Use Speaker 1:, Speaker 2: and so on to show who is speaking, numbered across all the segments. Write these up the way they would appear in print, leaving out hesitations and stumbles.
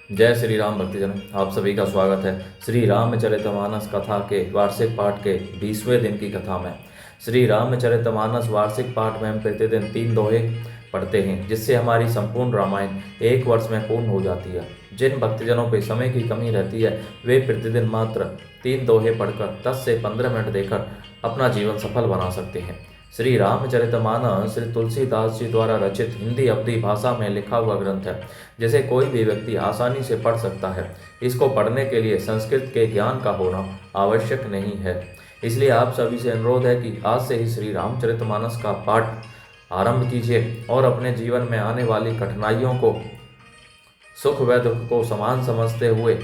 Speaker 1: जय श्री राम भक्तजन, आप सभी का स्वागत है श्री रामचरितमानस कथा के वार्षिक पाठ के 20वें दिन की कथा में। श्री रामचरितमानस वार्षिक पाठ में हम प्रतिदिन 3 दोहे पढ़ते हैं, जिससे हमारी संपूर्ण रामायण 1 वर्ष में पूर्ण हो जाती है। जिन भक्तजनों पे समय की कमी रहती है, वे प्रतिदिन मात्र 3 दोहे पढ़कर 10 से 15 मिनट देकर अपना जीवन सफल बना सकते हैं। श्री रामचरितमानस श्री तुलसीदास जी द्वारा रचित हिंदी अवधी भाषा में लिखा हुआ ग्रंथ है, जिसे कोई भी व्यक्ति आसानी से पढ़ सकता है। इसको पढ़ने के लिए संस्कृत के ज्ञान का होना आवश्यक नहीं है। इसलिए आप सभी से अनुरोध है कि आज से ही श्री रामचरितमानस का पाठ आरंभ कीजिए और अपने जीवन में आने वाली कठिनाइयों को, सुख व दुख को समान समझते हुए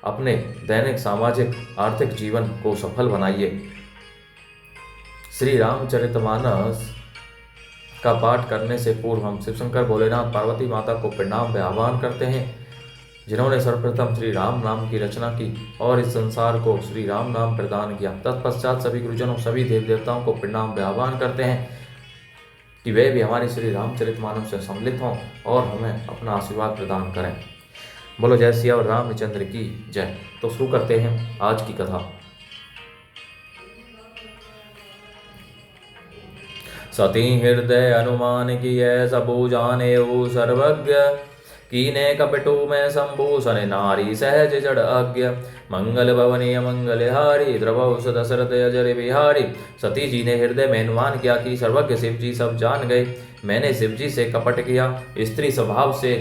Speaker 1: अपने दैनिक सामाजिक आर्थिक जीवन को सफल बनाइए। श्री रामचरितमानस का पाठ करने से पूर्व हम शिव शंकर भोलेनाथ पार्वती माता को प्रणाम व आह्वान करते हैं, जिन्होंने सर्वप्रथम श्री राम नाम की रचना की और इस संसार को श्री राम नाम प्रदान किया। तत्पश्चात सभी गुरुजनों, सभी देव देवताओं को प्रणाम व आह्वान करते हैं कि वे भी हमारे श्री रामचरितमानस से सम्मिलित हों और हमें अपना आशीर्वाद प्रदान करें। बोलो जय सिया और रामचंद्र की जय। तो शुरू करते हैं आज की कथा। सती हृदय अनुमान की सबू जाने सर्वज्ञ, कीने कपटू में संभूषण नारी सहज जड़ अज्ञ, मंगल भवनीय मंगलहारी द्रवौष दशरथ अजर बिहारी। सती जी ने हृदय में अनुमान किया कि सर्वज्ञ शिव जी सब जान गए। मैंने शिव जी से कपट किया। स्त्री स्वभाव से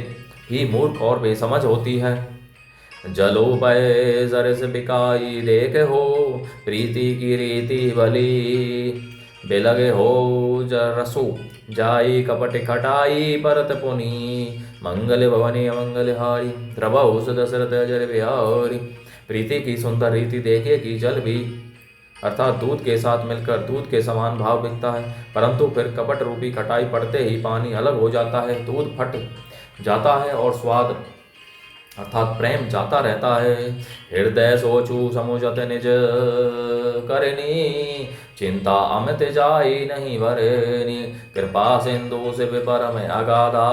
Speaker 1: ही मूर्ख और बेसमझ होती है। जलो पय सरस बिकाई देख हो, प्रीति की रीति भली, बेलगे हो रसो जाई कपट खटाई परत पुनी, मंगल भवनी मंगलहारी द्रवौष दशरथ अजर बिहारी। प्रीति की सुंदर रीति देखिए कि जल भी अर्थात दूध के साथ मिलकर दूध के समान भाव बिकता है, परंतु फिर कपट रूपी खटाई पड़ते ही पानी अलग हो जाता है, दूध फट जाता है और स्वाद अर्थात प्रेम जाता रहता है। हृदय सोचू समुझत निज करनी, चिंता अमित जाई नहीं भरनी, कृपा सिंधु से परम अगाधा,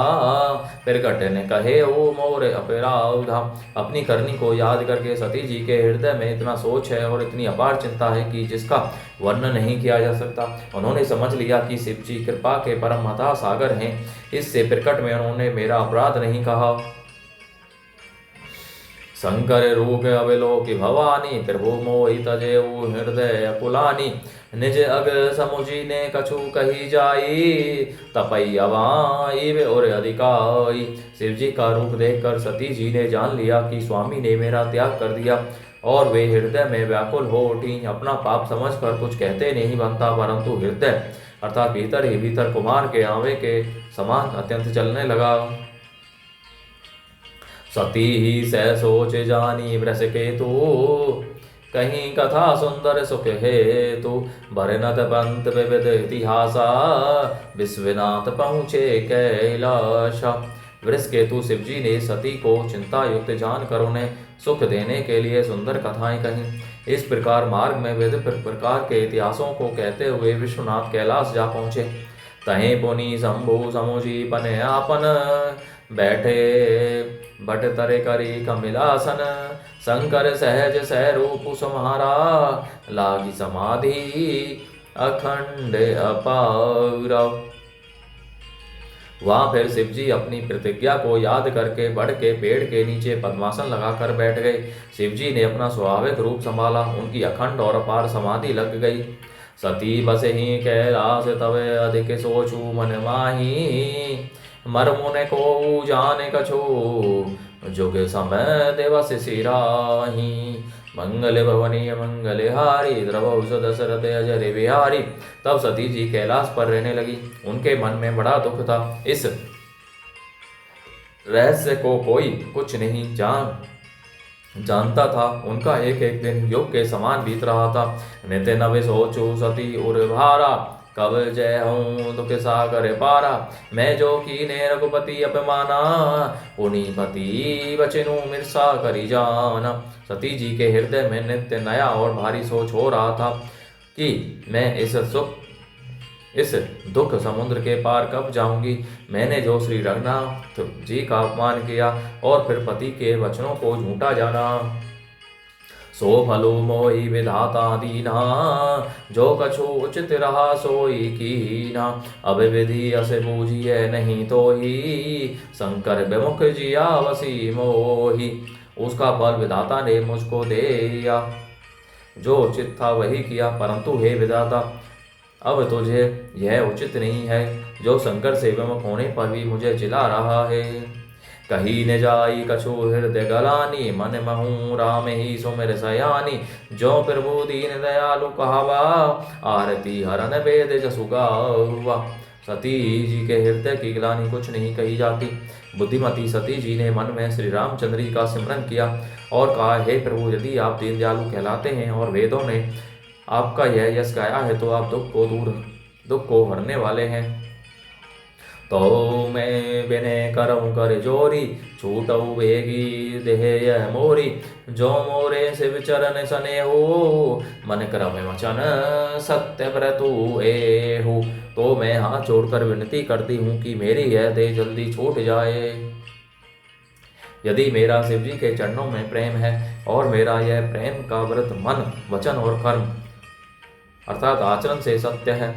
Speaker 1: प्रकट ने कहे ओ मोर अपराधा। अपनी करनी को याद करके सती जी के हृदय में इतना सोच है और इतनी अपार चिंता है कि जिसका वर्णन नहीं किया जा सकता। उन्होंने समझ लिया कि शिव जी कृपा के परम अथाह सागर हैं। इससे प्रकट में उन्होंने मेरा अपराध नहीं कहा। शंकर रूप अवलोकि भवानी, प्रभु मोहि तजेऊ हृदय अकुलानी, निज अग समुझी ने कछु कही जाई, तपई अवाई वे और अधिकाई। शिव जी का रूप देखकर सती जी ने जान लिया कि स्वामी ने मेरा त्याग कर दिया और वे हृदय में व्याकुल हो उठी। अपना पाप समझकर कुछ कहते नहीं बनता, परंतु हृदय अर्थात भीतर ही भीतर कुमार के आवे के समान अत्यंत चलने लगा। सती ही सह सोच जानी वृष केतु, कहीं कथा सुंदर सुख हेतु, भरनत पंत विविध इतिहासा, विश्वनाथ पहुँचे कैलाशा। वृष केतु शिव जी ने सती को चिंता युक्त जानकर उन्हें सुख देने के लिए सुंदर कथाएं कहीं। इस प्रकार मार्ग में विविध प्रकार के इतिहासों को कहते हुए विश्वनाथ कैलाश जा पहुँचे। तहें पुनि शंभु समुझी पने आपन, बैठे बट तरे करी कमिलासन, शंकर सहज सह रूप सम्हारा, लागी समाधि अखंड अपार। वहां फिर शिव जी अपनी प्रतिज्ञा को याद करके बढ़ के पेड़ के नीचे पद्मासन लगाकर बैठ गए। शिव जी ने अपना स्वाभाविक रूप संभाला, उनकी अखंड और अपार समाधि लग गई। सती बस ही कैलाश तब अधिक सोचू मन माही, मरमुने को जाने कछु जुग समय दिवस सिराही, मंगल भवनीय मंगलहारी द्रवौष दशरथ अजर बिहारी। तब सती जी कैलाश पर रहने लगी। उनके मन में बड़ा दुख था। इस रहस्य को कोई कुछ नहीं जानता था। उनका एक एक दिन योग के समान बीत रहा था। नित्य नव सोचू सती उर भारा, कब जय हूँ दुख सागर पारा, मैं जो कीने रघुपति अपमाना, पुनीपति बचनु मिर्सा करी जाना। सती जी के हृदय में नित्य नया और भारी सोच हो रहा था कि मैं इस सुख इस दुख समुद्र के पार कब जाऊंगी। मैंने जो श्री रघुनाथ जी का अपमान किया और फिर पति के वचनों को झूठा जाना, सो फलो मोहि विधाता दीना, जो कछु उचित रहा सोई कीना। अब विधि अस बूझिए नहीं तो ही, शंकर विमुख जिया वसी मोही। उसका फल विधाता ने मुझको दे दिया, जो उचित था वही किया, परंतु हे विधाता अब तुझे यह उचित नहीं है, जो शंकर से विमुख होने पर भी मुझे जिला रहा है। कही न जाई कछु हृदय गलानी, मन महू राम ही सुमिर सयानी। जो प्रभु दीन दयालु कहावा, आरती हरन वेद जसु गावा। सती जी के हृदय की ग्लानि कुछ नहीं कही जाती। बुद्धिमती सती जी ने मन में श्री रामचंद्र जी का सिमरन किया और कहा, हे प्रभु, यदि आप दीन दयालु कहलाते हैं और वेदों ने आपका यह यश गाया है तो आप दुख को हरने वाले हैं। तो मैं विनय करऊँ कर जोरी, छूटऊ बेगी देह मोरी। जो मोरे शिव चरण सने हो, मन क्रम वचन सत्य व्रतु एहु। तो मैं हाथ जोड़कर विनती करती हूँ कि मेरी यह देह जल्दी छूट जाए। यदि मेरा शिव जी के चरणों में प्रेम है और मेरा यह प्रेम का व्रत मन वचन और कर्म अर्थात आचरण से सत्य है,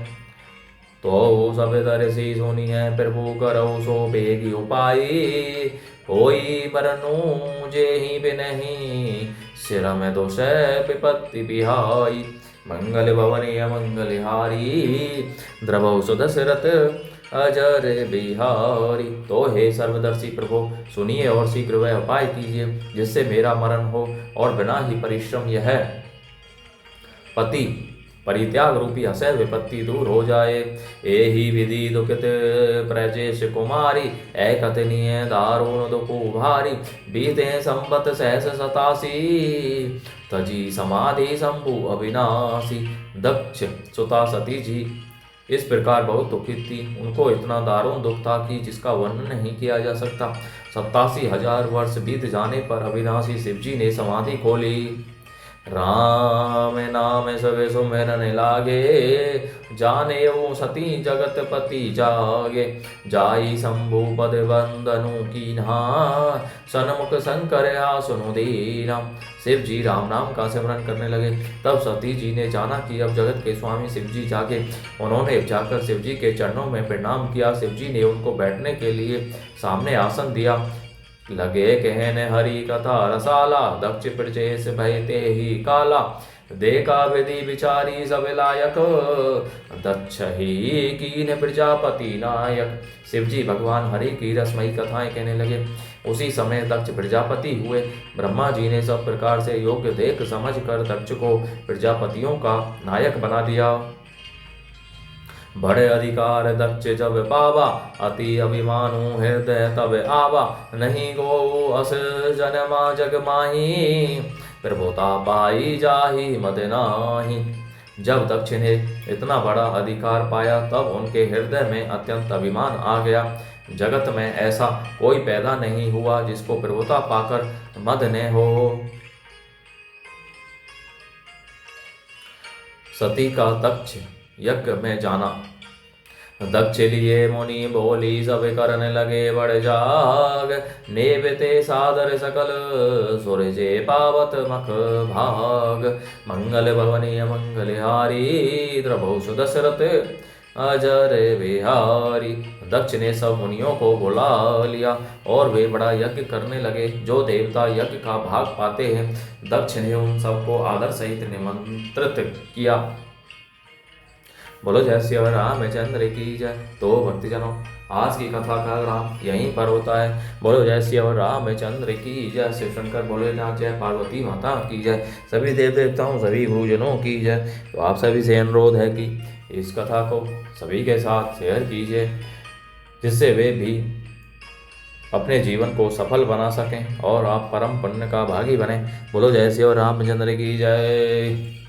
Speaker 1: तो सब दर्शी सुनिए प्रभु करो सो बेगी उपाय। कोई मरनु जे ही बिनहि, सिर में दोष विपत्ति बिहाई। मंगल भवनी मंगल हारी, द्रवौ सुदशरथ अजर बिहारी। तो हे सर्वदर्शी प्रभु, सुनिए और शीघ्र वह उपाय कीजिए जिससे मेरा मरण हो और बिना ही परिश्रम यह पति परित्याग रूपी असह विपत्ति दूर हो जाए। एहि विधि दुखित प्रजेश कुमारी, एकथनीय दारुण दुखु भारी। बीते संबत सहस 87, तजी समाधि शंभु अविनाशी। दक्ष सुता सती जी इस प्रकार बहुत दुखित थी। उनको इतना दारुण दुख था कि जिसका वर्णन नहीं किया जा सकता। 87,000 वर्ष बीत जाने पर अविनाशी शिवजी ने समाधि खोली। राम नाम सवे सुमिरन लागे, जाने वो सती जगत पति जागे। जाई शंभु पद वंदनु कीन्हा, सन्मुख शंकर आ सुनु दीना। शिव जी राम नाम का सिमरन करने लगे। तब सती जी ने जाना कि अब जगत के स्वामी शिव जी जागे। उन्होंने जाकर शिव जी के चरणों में प्रणाम किया। शिव जी ने उनको बैठने के लिए सामने आसन दिया। लगे कहने हरि कथा रसाला, दक्ष प्रजेश भयते ही काला। देखा विधि विचारी सब लायक, दक्ष ही कीन प्रजापति नायक। शिवजी भगवान हरि की रसमयी कथाएं कहने लगे। उसी समय दक्ष प्रजापति हुए। ब्रह्मा जी ने सब प्रकार से योग्य देख समझ कर दक्ष को प्रजापतियों का नायक बना दिया। बड़े अधिकार दक्ष जब पावा, अति अभिमानु हृदय तब आवा। नहीं गो अस जनमा जग माही, प्रभुता पाई जाही मद नाही। जब दक्ष ने इतना बड़ा अधिकार पाया तब उनके हृदय में अत्यंत अभिमान आ गया। जगत में ऐसा कोई पैदा नहीं हुआ जिसको प्रभुता पाकर मद न हो। सती का दक्ष यज्ञ में जाना। दक्ष लिए मुनि बोली सब करने लगे बड़ जाग। नेबते सादर सकल सूरजे पावत मख भाग। मंगल भवनी मंगल हारी, द्रभौ सुदशरथ अजर बिहारी। दक्ष ने सब मुनियों को बुला लिया और वे बड़ा यज्ञ करने लगे। जो देवता यज्ञ का भाग पाते हैं, दक्ष ने उन सबको आदर सहित निमंत्रित किया। बोलो जय श्री रामचंद्र की जय। तो भक्तजनों, आज की कथा का विराम यहीं पर होता है। बोलो जय श्री रामचंद्र की जय। शिव शंकर भोलेनाथ जय, पार्वती माता की जय, सभी देव देवताओं सभी गुरुजनों की जय। तो आप सभी से अनुरोध है कि इस कथा को सभी के साथ शेयर कीजिए, जिससे वे भी अपने जीवन को सफल बना सकें और आप परम पुण्य का भागी बने। बोलो जय श्री रामचंद्र की जय।